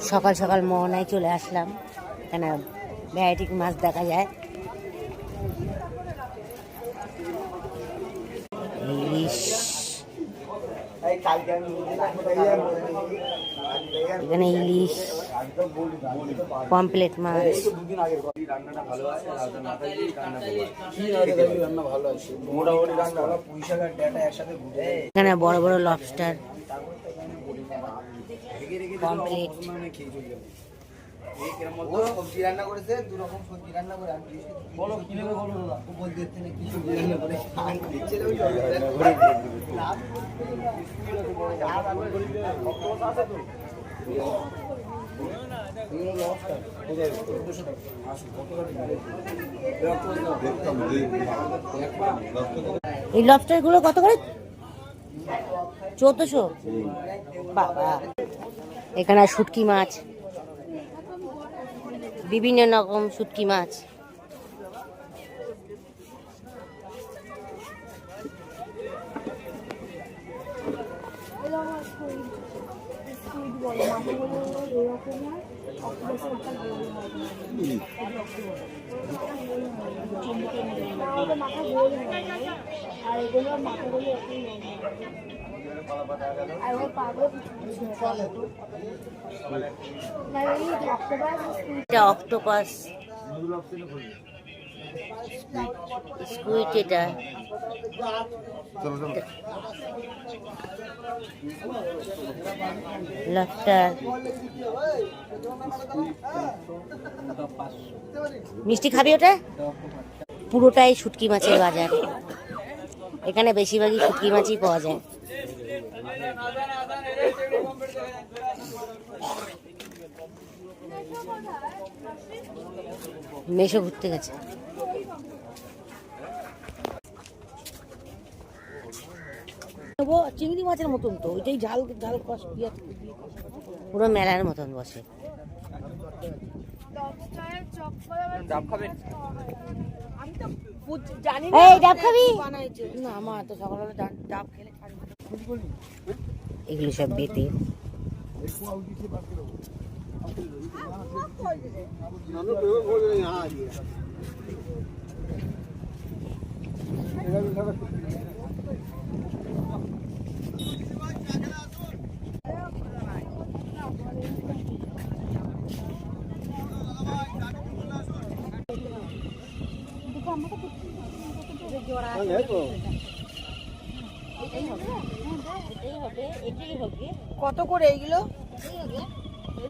সকাল সকাল মোহনায় চলে আসলাম, কেন ভ্যারাইটি মাছ দেখা যায়। ইলিশ, এখানে ইলিশ, পমপ্লেট মাছ, এখানে বড় বড় লবস্টার, পমপ্লেট। সবজি রান্না করেছে, দু রকম সবজি রান্না করে বলো কি নেবে বলো দাদা, বল দিতে না কি সবজি রান্না করে এই লবস্টার গুলো কত করে? 1400। বাবা, এখানে শুটকি মাছ, বিভিন্ন রকম শুটকি মাছ। এটা অক্টোপাস, স্কুইড, এটা লবস্টার। মিষ্টি খাবি ওটা? পুরোটাই শুটকি মাছের বাজার, এখানে বেশিরভাগই শুটকি মাছই পাওয়া যায়। মেশো ঘুরতে গেছে। চিংড়ি মাছের মতন তো ওইটাই, ঝাল ঝাল পুরো মেলার মতন বসে। না আমার তো সকালবেলা ডাব খেলে এগুলো সব বেতে। কত করে এইগুলো?